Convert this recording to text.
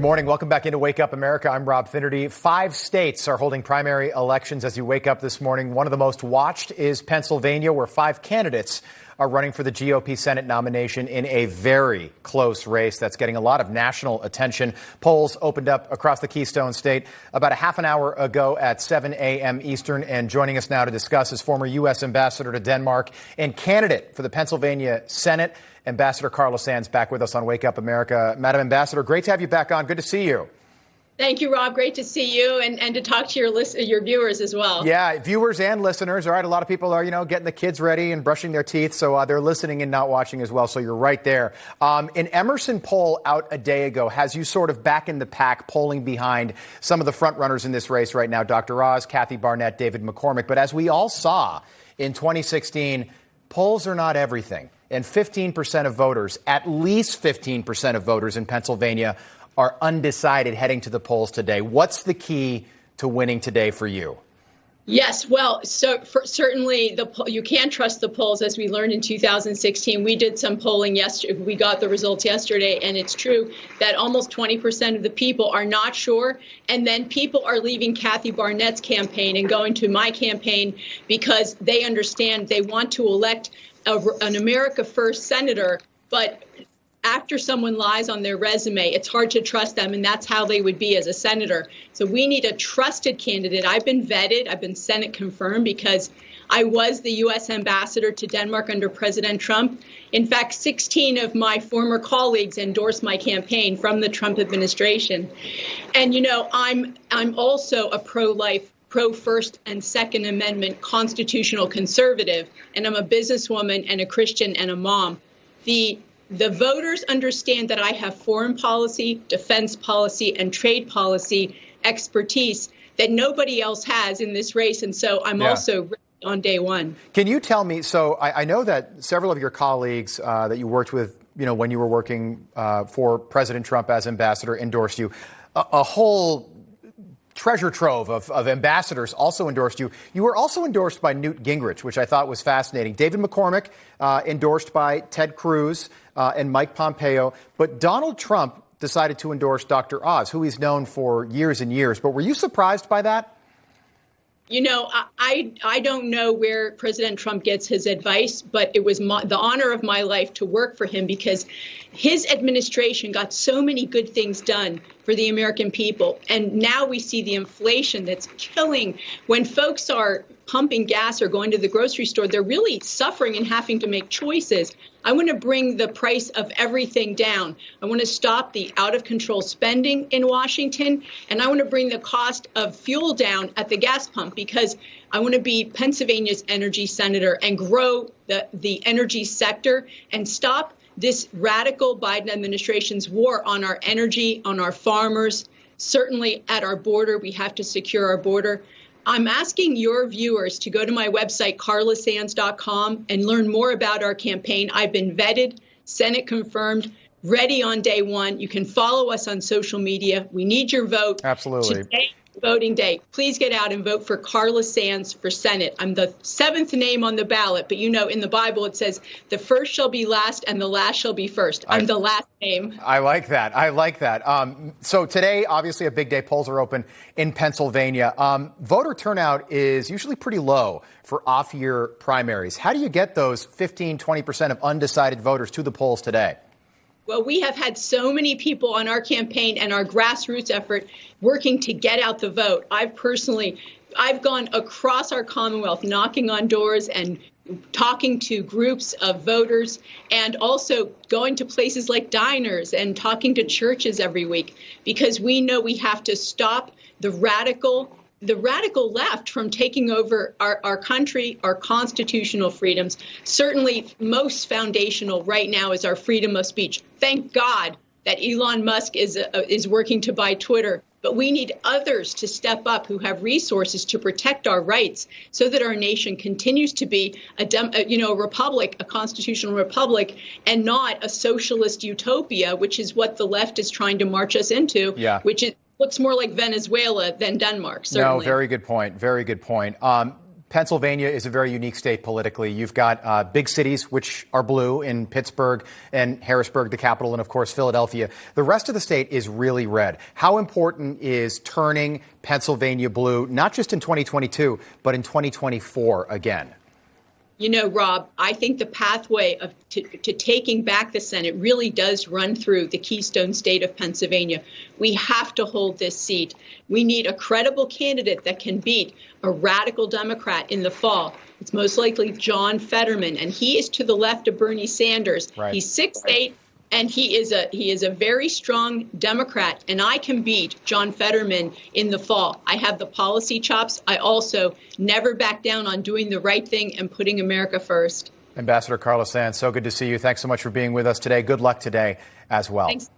Morning. Welcome back into Wake Up America. I'm Rob Finnerty. 5 states are holding primary elections as you wake up this morning. One of the most watched is Pennsylvania, where 5 candidates are running for the GOP Senate nomination in a very close race that's getting a lot of national attention. Polls opened up across the Keystone State about a half an hour ago at 7 a.m. Eastern. And joining us now to discuss is former U.S. Ambassador to Denmark and candidate for the Pennsylvania Senate, Ambassador Carla Sands, back with us on Wake Up America. Madam Ambassador, great to have you back on. Good to see you. Thank you, Rob. Great to see you and to talk to your viewers as well. Yeah, viewers and listeners. All right, a lot of people are, getting the kids ready and brushing their teeth, so they're listening and not watching as well, so you're right there. An Emerson poll out a day ago has you sort of back in the pack, polling behind some of the front runners in this race right now, Dr. Oz, Kathy Barnett, David McCormick. But as we all saw in 2016, polls are not everything. And 15% of voters, at least 15% of voters in Pennsylvania, are undecided heading to the polls today. What's the key to winning today for you? Yes, well, certainly you can't trust the polls, as we learned in 2016. We did some polling yesterday. We got the results yesterday, and it's true that almost 20% of the people are not sure. And then people are leaving Kathy Barnett's campaign and going to my campaign because they understand they want to elect an America First senator, but after someone lies on their resume, it's hard to trust them, and that's how they would be as a senator. So we need a trusted candidate. I've been vetted. I've been Senate confirmed because I was the U.S. ambassador to Denmark under President Trump. In fact, 16 of my former colleagues endorsed my campaign from the Trump administration. And, I'm also a pro-life, pro-First and Second Amendment constitutional conservative, and I'm a businesswoman and a Christian and a mom. The voters understand that I have foreign policy, defense policy, and trade policy expertise that nobody else has in this race, and so I'm also ready on day one. Can you tell me, so I know that several of your colleagues that you worked with, when you were working for President Trump as ambassador, endorsed you. A whole treasure trove of ambassadors also endorsed you. You were also endorsed by Newt Gingrich, which I thought was fascinating. David McCormick endorsed by Ted Cruz and Mike Pompeo. But Donald Trump decided to endorse Dr. Oz, who he's known for years and years. But were you surprised by that? I don't know where President Trump gets his advice, but it was the honor of my life to work for him because his administration got so many good things done for the American people. And now we see the inflation that's killing. When folks are pumping gas or going to the grocery store, they're really suffering and having to make choices. I want to bring the price of everything down. I want to stop the out-of-control spending in Washington, and I want to bring the cost of fuel down at the gas pump because I want to be Pennsylvania's energy senator and grow the energy sector and stop this radical Biden administration's war on our energy, on our farmers. Certainly at our border, we have to secure our border. I'm asking your viewers to go to my website, carlasands.com, and learn more about our campaign. I've been vetted, Senate confirmed, ready on day one. You can follow us on social media. We need your vote. Absolutely. Today, voting day. Please get out and vote for Carla Sands for Senate. I'm the 7th name on the ballot, but in the Bible it says the first shall be last and the last shall be first. I'm the last name. I like that. So today, obviously a big day. Polls are open in Pennsylvania. Voter turnout is usually pretty low for off-year primaries. How do you get those 20% of undecided voters to the polls today? Well, we have had so many people on our campaign and our grassroots effort working to get out the vote. I've gone across our Commonwealth, knocking on doors and talking to groups of voters and also going to places like diners and talking to churches every week because we know we have to stop the radical left from taking over our country, our constitutional freedoms. Certainly most foundational right now is our freedom of speech. Thank God that Elon Musk is working to buy Twitter. But we need others to step up who have resources to protect our rights so that our nation continues to be a republic, a constitutional republic, and not a socialist utopia, which is what the left is trying to march us into, which looks more like Venezuela than Denmark, certainly. No, very good point. Very good point. Pennsylvania is a very unique state politically. You've got big cities, which are blue, in Pittsburgh and Harrisburg, the capital, and of course, Philadelphia. The rest of the state is really red. How important is turning Pennsylvania blue, not just in 2022, but in 2024 again? You know, Rob, I think the pathway to taking back the Senate really does run through the keystone state of Pennsylvania. We have to hold this seat. We need a credible candidate that can beat a radical Democrat in the fall. It's most likely John Fetterman, and he is to the left of Bernie Sanders. Right. He's 6'8", and he is a very strong Democrat, and I can beat John Fetterman in the fall. I have the policy chops. I also never back down on doing the right thing and putting America first. Ambassador Carla Sands, so good to see you. Thanks so much for being with us today. Good luck today as well. Thanks.